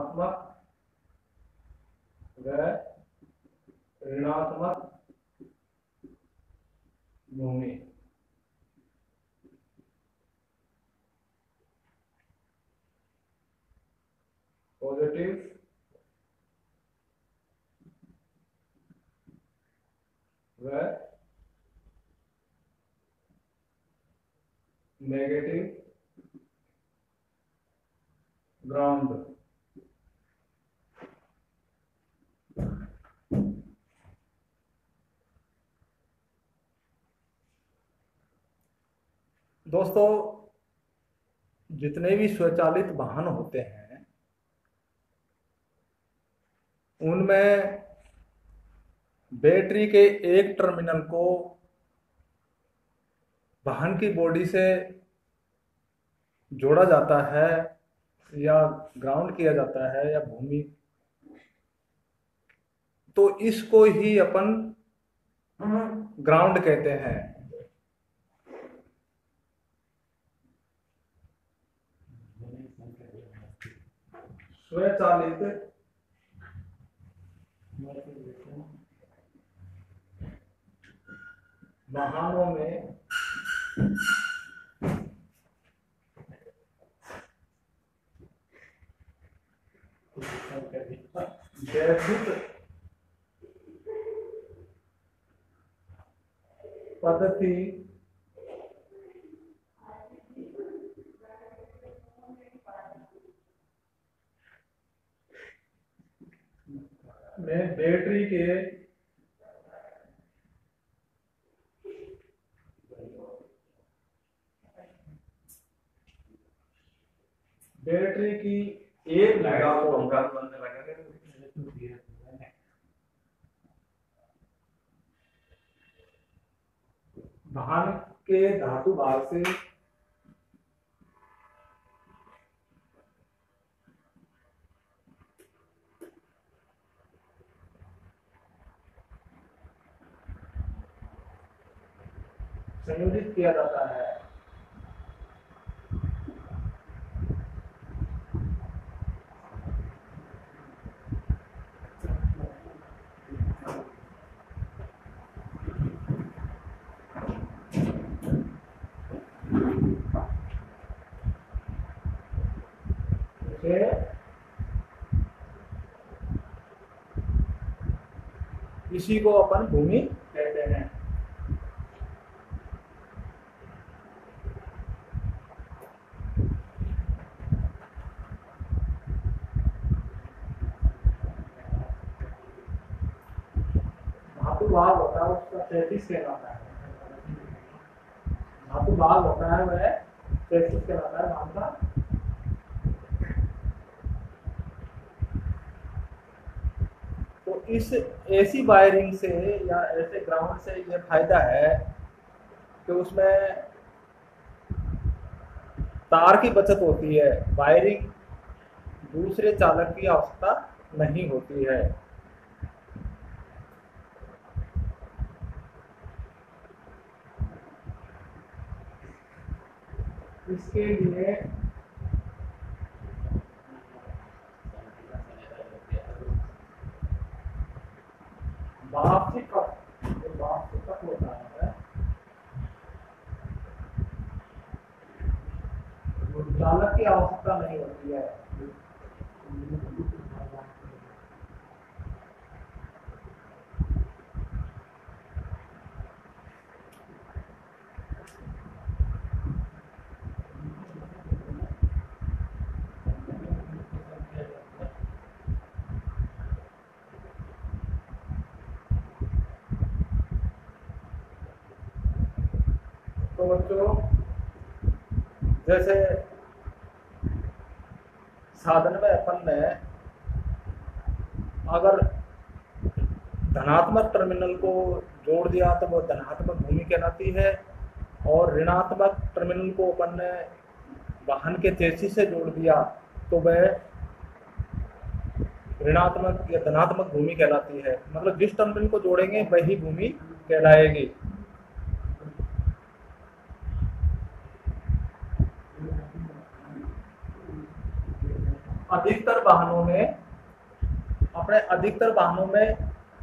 धनात्मक व ऋणात्मक भूमि। पॉजिटिव व नेगेटिव ग्राउंड। दोस्तों, जितने भी स्वचालित वाहन होते हैं उनमें बैटरी के एक टर्मिनल को वाहन की बॉडी से जोड़ा जाता है या ग्राउंड किया जाता है या भूमि, तो इसको ही अपन ग्राउंड कहते हैं। स्वचालित वाहनों में वैद्युत पद्धति में बैटरी की एक मेगा को वाहन के धातु भाग से संयोजित किया जाता है। इसी को अपन भूमि कहते हैं। धातु भाग होता है उसका 33 कहलाता है। धातु भाग होता है वह 33 कहलाता है नाम का। तो इस ऐसी वायरिंग से या ऐसे ग्राउंड से ये फायदा है कि उसमें तार की बचत होती है, वायरिंग दूसरे चालक की आवश्यकता नहीं होती है। इसके लिए वापसी कप होता है, चालक की आवश्यकता नहीं होती है। तो बच्चों, जैसे साधन में अपन ने अगर धनात्मक टर्मिनल को जोड़ दिया तो वो धनात्मक भूमि कहलाती है, और ऋणात्मक टर्मिनल को अपन ने वाहन के चेसी से जोड़ दिया तो वह ऋणात्मक या धनात्मक भूमि कहलाती है। मतलब जिस टर्मिनल को जोड़ेंगे वही भूमि कहलाएगी। अधिकतर वाहनों में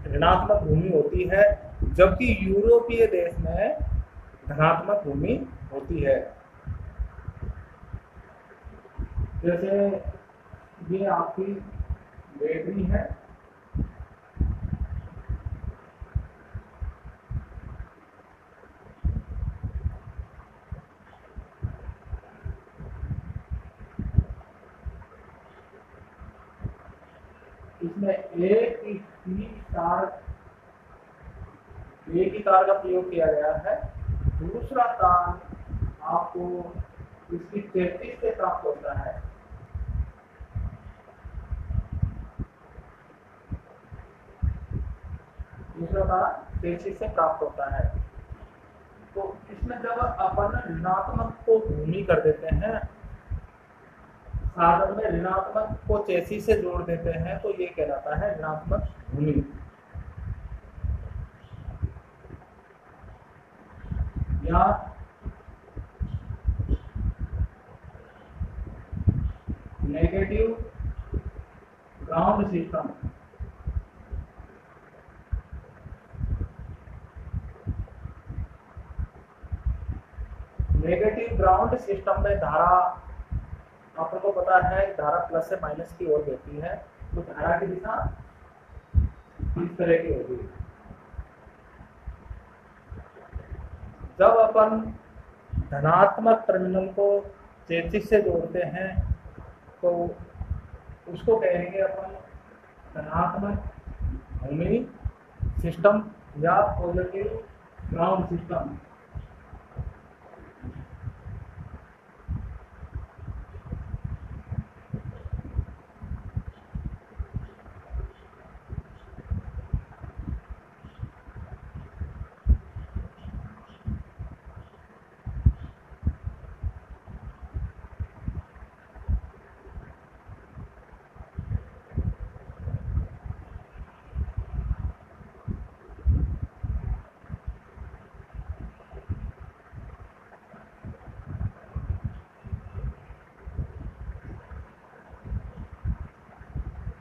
ऋणात्मक भूमि होती है, जबकि यूरोपीय देश में धनात्मक भूमि होती है। जैसे ये आपकी बैटरी है, इसमें एक ही तार का प्रयोग किया गया है। दूसरा तार आपको इसकी 33 से प्राप्त होता है। दूसरा तार 33 से प्राप्त होता है। तो इसमें जब अपन ऋणात्मक को भूमि कर देते हैं, साधन में ऋणात्मक को चेसी से जोड़ देते हैं, तो ये कहलाता है ऋणात्मक भूमि। या negative ground system. Negative ground system में धारा, आपको पता है धारा प्लस से माइनस की ओर देती है, तो धारा की दिशा इस तरह की होगी। जब अपन धनात्मक टर्मिनल को चेसिस से जोड़ते हैं तो उसको कहेंगे अपन धनात्मक भूमि सिस्टम या positive ground system.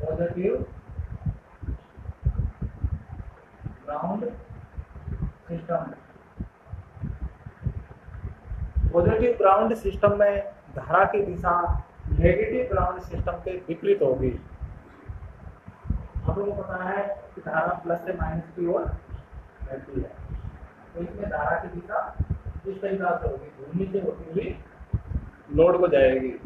Positive ground system. Positive ground system में धारा की दिशा नेगेटिव ग्राउंड सिस्टम के विपरीत होगी। आप लोगों को पता है कि धारा प्लस से माइनस की ओर रहती है, तो इसमें धारा की दिशा इस तरीके से होगी, भूमि से होती हुई लोड को जाएगी।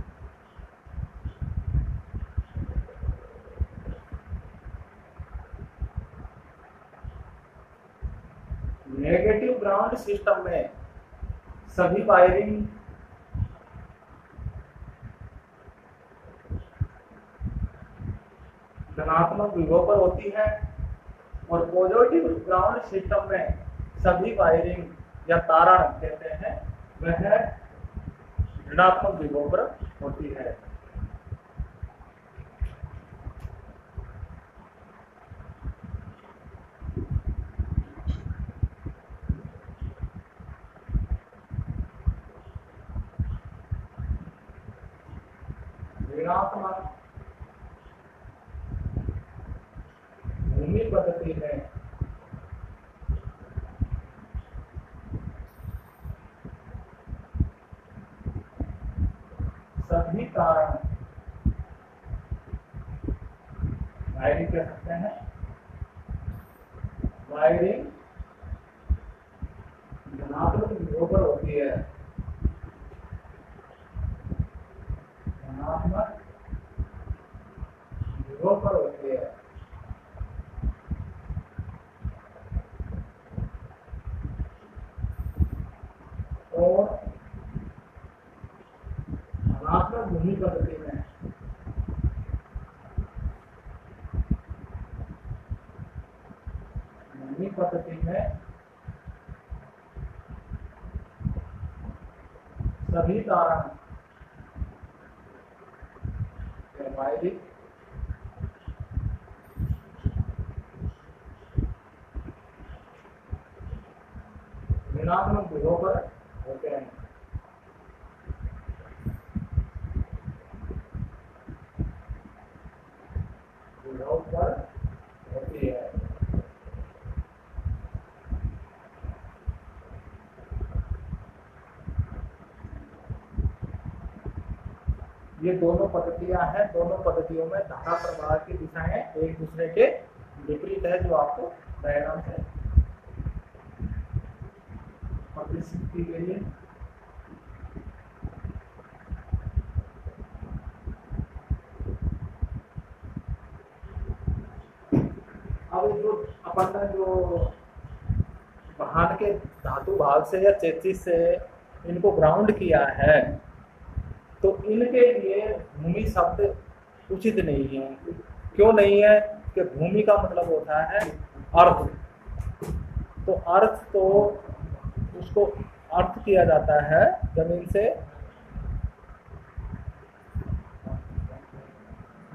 नेगेटिव ग्राउंड सिस्टम में सभी वायरिंग धनात्मक विभव पर होती है, और पॉजिटिव ग्राउंड सिस्टम में सभी वायरिंग या तारण कहते हैं वह ऋणात्मक विभव पर होती है। ऋणात्मक भूमि पद्धति में सभी तारण वायरिंग कह सकते हैं, वायरिंग धनात्मक विभव पर होती है। धनात्मक विभव पर होती है। और धनात्मक भूमि पद्धति में सभी तारण वायरिंग ऋणात्मक विभव पर होते हैं। ये दोनों पद्धतियां हैं। दोनों पद्धतियों में धारा प्रवाह की दिशाएं एक दूसरे के विपरीत है, जो आपको डायग्राम से प्रदर्शित की गई है। अब जो अपन ने जो वाहन के धातु भाग से या चेसिस से इनको ग्राउंड किया है, तो इनके लिए भूमि शब्द उचित नहीं है। क्यों नहीं है? कि भूमि का मतलब होता है अर्थ, तो अर्थ तो उसको अर्थ किया जाता है जमीन से,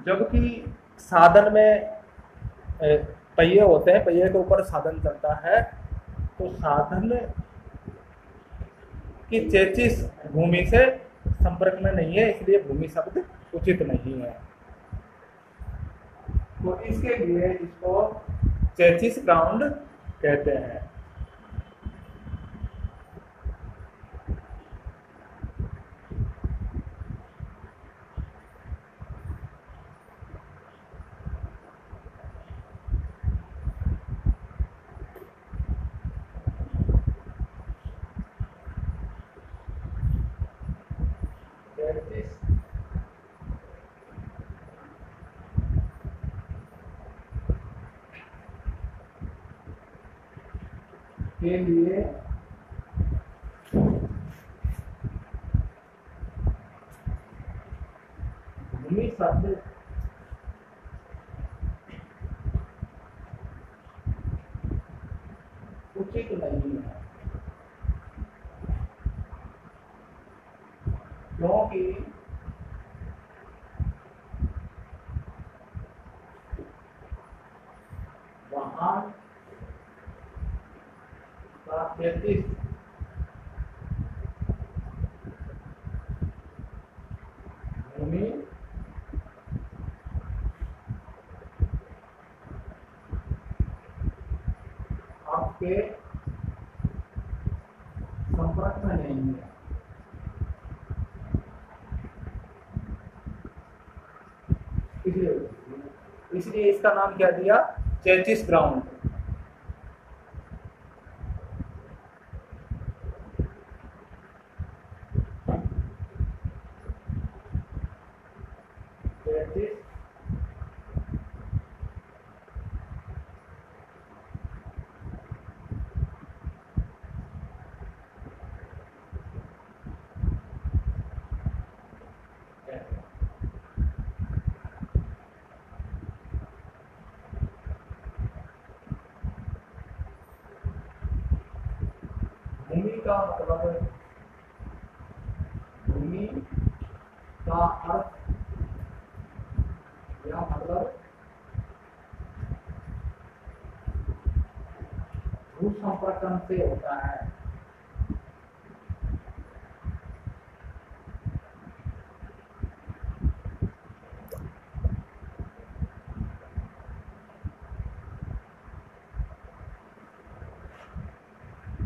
जबकि साधन में पहिए होते हैं, पहिए के ऊपर साधन चलता है, तो साधन की चेसिस भूमि से संपर्क में नहीं है, इसलिए भूमि शब्द उचित नहीं है। तो इसके लिए इसको चेसिस ग्राउंड कहते हैं। के लिए भूमि शब्द उचित नहीं है, क्योंकि वहां का 33 भूमि आपके संपर्क में नहीं है। इसलिए इसका नाम क्या दिया? Chassis ground. भूमि का मतलब, भूमि का अर्थ या मतलब भू संपर्कन से होता है।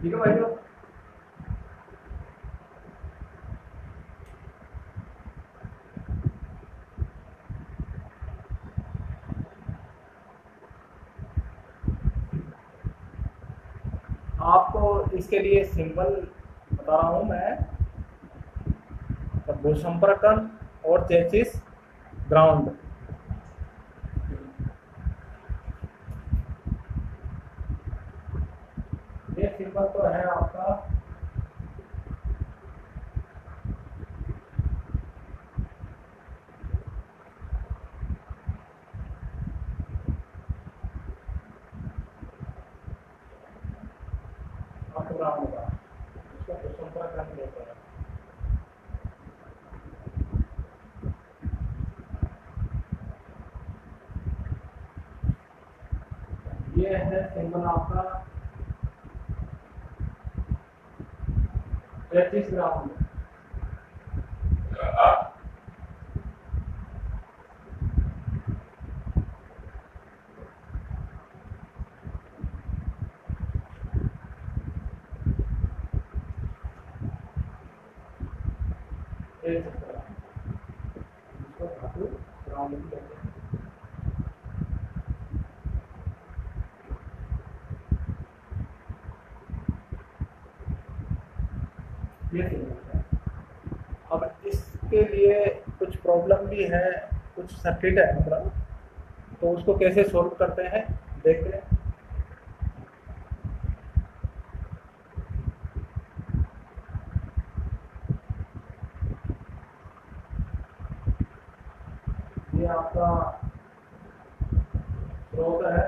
ठीक है भाई लोग? आपको इसके लिए सिंबल बता रहा हूं मैं, भू संपर्कन और चेसिस ग्राउंड। ये सिंबल तो है आपका ग्राउंड का, इसको भू संपर्कन कहते हैं। ये है सिंबल आपका चेसिस ग्राउंड। नाम लिख लेते हैं। ये सिग्नल है। अब इसके लिए कुछ प्रॉब्लम भी है, कुछ सर्किट है मतलब, तो उसको कैसे सोल्व करते हैं देखते हैं। ये आपका स्रोत है,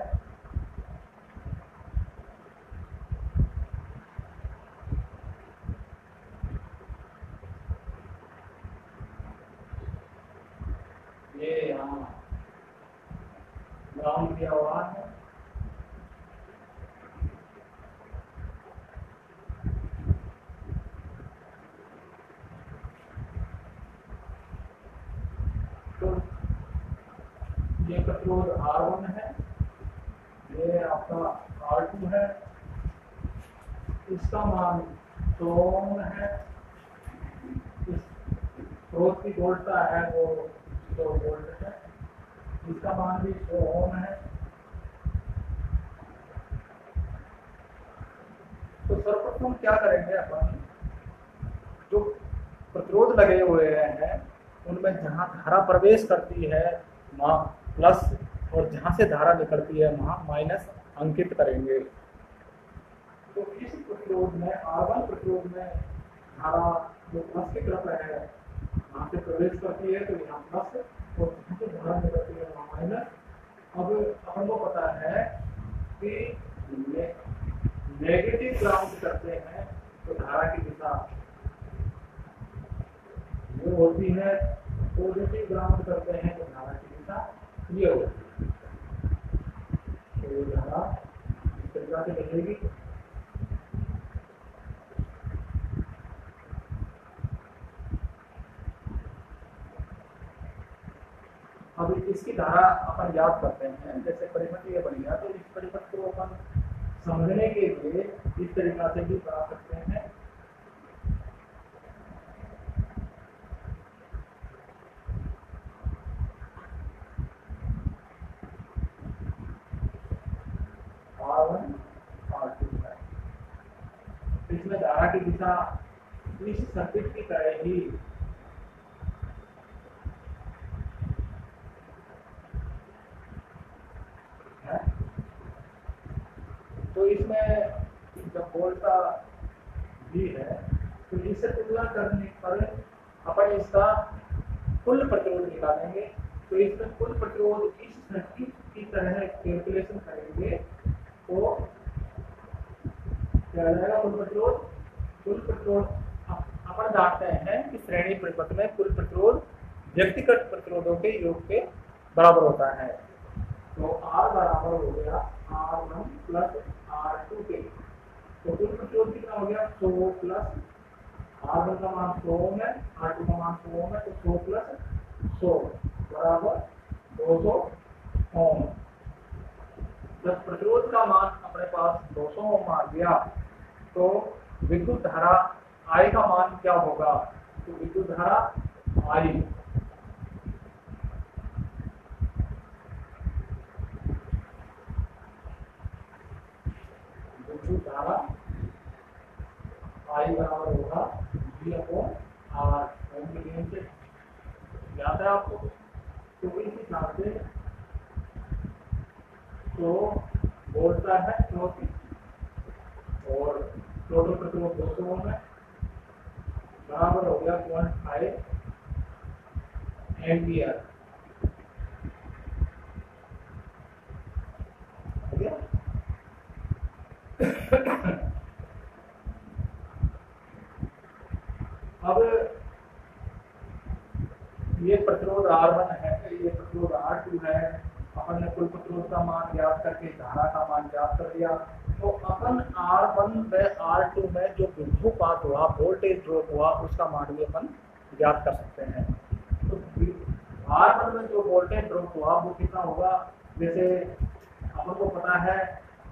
ये यहाँ ग्राउंड किया हुआ है, तो ये प्रतिरोध R1 है, ये आपका R2 है, इसका मान 100 ओम है, इस स्रोत की वोल्टता है वो 100 वोल्ट है, इसका मान भी 100 ओम है। तो सर्वप्रथम क्या करेंगे अपन, जो प्रतिरोध लगे हुए हैं उनमें जहां धारा प्रवेश करती है वहां प्लस, और जहां से धारा निकलती है वहां माइनस अंकित करेंगे। तो इस प्रतिरोध में R1 प्रतिरोध में धारा जो प्लस की तरफ है वहां से प्रवेश करती है तो यहाँ प्लस, और जहां से धारा निकलती है वहां माइनस। अब अपन को पता है कि नेगेटिव ग्राउंड करते हैं तो धारा की दिशा ये होती है, पॉजिटिव ग्राउंड करते हैं तो धारा की दिशा ये होती है। तो ये धारा इस तरीका से बदलेगी। अब इसकी धारा अपन याद करते हैं, जैसे परिपथ ये बन गया तो इस परिपथ को अपन समझने के लिए इस तरीका से भी बना सकते हैं। R1 R2 है, इसमें धारा की दिशा इस सर्किट की तरह ही है। तो इसमें जब वोल्टा भी है तो इससे तुलना करने पर अपन इसका कुल प्रतिरोध निकालेंगे। तो इसमें कुल प्रतिरोध इस सर्किट की तरह कैलकुलेशन करेंगे तो क्या जाएगा कुल प्रतिरोध। कुल प्रतिरोध अपन जानते हैं कि श्रेणी परिपथ में कुल प्रतिरोध व्यक्तिगत प्रतिरोधों के योग के बराबर होता है। तो R बराबर हो गया R1 प्लस R2 के, तो कुल प्रतिरोध कितना हो गया 100 प्लस R1 का मान 100 ओम है, R2 का मान 100 ओम है, तो 100 प्लस 100 बराबर 200 ओम। जब प्रतिरोध का मान अपने पास 200 ओम आ गया तो विद्युत धारा I का मान क्या होगा, तो विद्युत धारा I धारा I बराबर होगा V/R। ओम के नियम से याद है आपको। तो इस हिसाब से तो वोल्टा है क्योंकि, और टोटल प्रतिरोध 200 ओम है, बराबर हो गया 0.5 एम्पियर। अब ये प्रतिरोध R1 है, ये प्रतिरोध R2 है। अपन ने कुल प्रतिरोध का मान ज्ञात करके धारा का मान ज्ञात कर दिया। तो अपन R1 में R2 में जो विद्युत्पात हुआ, वोल्टेज ड्रॉप हुआ, उसका मान भी अपन ज्ञात कर सकते हैं। तो R1 में जो वोल्टेज ड्रॉप हुआ वो कितना होगा, जैसे अपन को पता है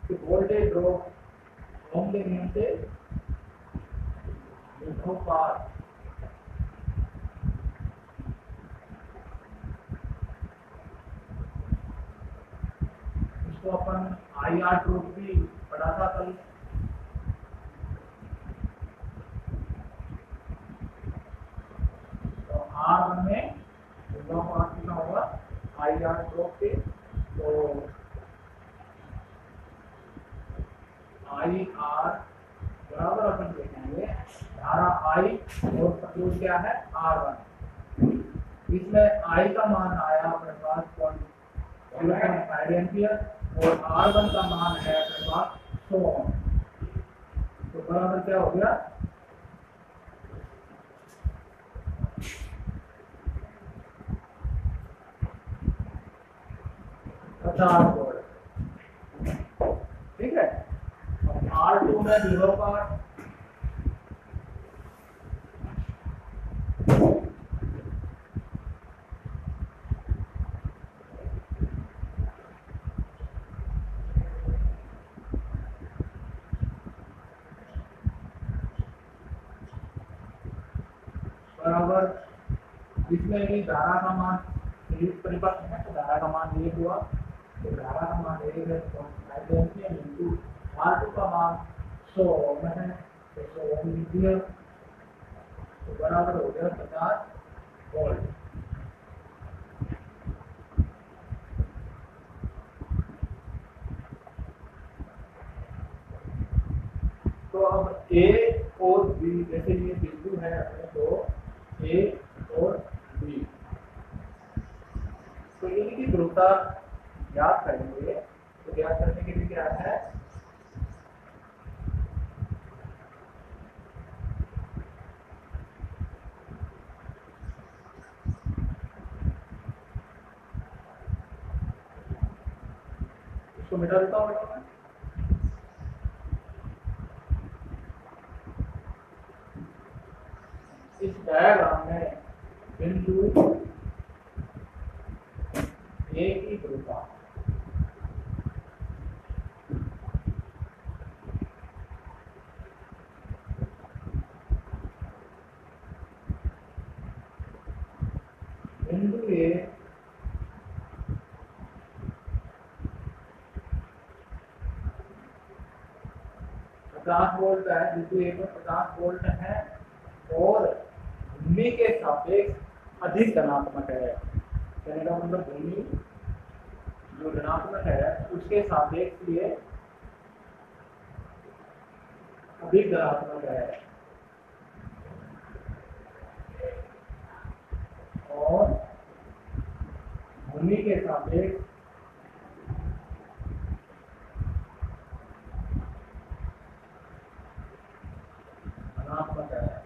कि वोल्टेज ड्रॉप ओम के नियम से विद्युत्पात इसको अपन IR ड्रॉप भी पढ़ा था कल। तो R1 में कितना होगा IR ड्रॉप के, तो IR बराबर अपन लिखेंगे धारा I और प्रतिरोध क्या है R1। इसमें I का मान आया अपने पास 0.5 एम्पियर और R1 का मान है अपने पास 100 ओम। तो बराबर क्या हो गया 50 वोल्ट। ठीक है, R2 में विभव का बराबर, इसमें भी धारा का मान सीरीज परिपथ है तो धारा का मान 1 हुआ, तो धारा का मान 1 है तो इंटू R2 का मान 100 ओम है तो 100 ओम लिख दिया, तो बराबर हो गया 50 वोल्ट। तो अब A और B, जैसे ये बिंदु है अपने, तो A और B, तो इनकी ध्रुवता ज्ञात करेंगे। तो ज्ञात करने के लिए क्या है, इसको मिटा देता हूँ बेटा मैं। इस डायग्राम में बिंदु A की ध्रुवता बिंदु A 50 वोल्ट है, बिंदु A में 50 वोल्ट है और भूमि के सापेक्ष अधिक धनात्मक है। कहने का मतलब भूमि जो ऋणात्मक है उसके सापेक्ष ये अधिक धनात्मक है और भूमि के सापेक्ष धनात्मक है।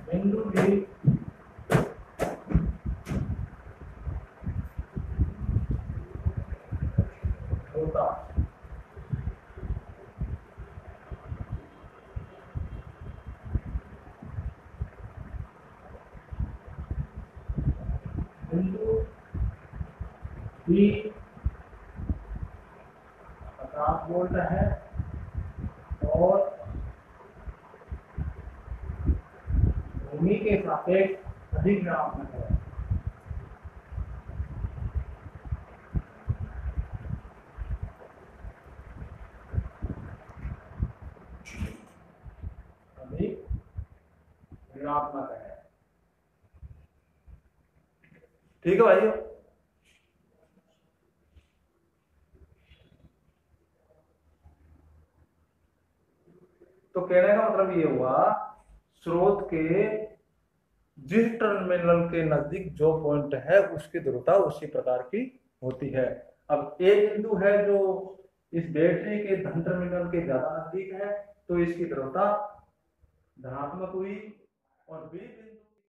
बिंदु B होता बिंदु B 50 वोल्ट है और भूमि के सापेक्ष अधिक ऋणात्मक है। अधिक ऋणात्मक है। ठीक है भाइयों, तो कहने का मतलब ये हुआ स्रोत के जिस टर्मिनल के नजदीक जो पॉइंट है उसकी ध्रुवता उसी प्रकार की होती है। अब एक बिंदु है जो इस बैटरी के धन टर्मिनल के ज्यादा नजदीक है तो इसकी ध्रुवता धनात्मक हुई, और बी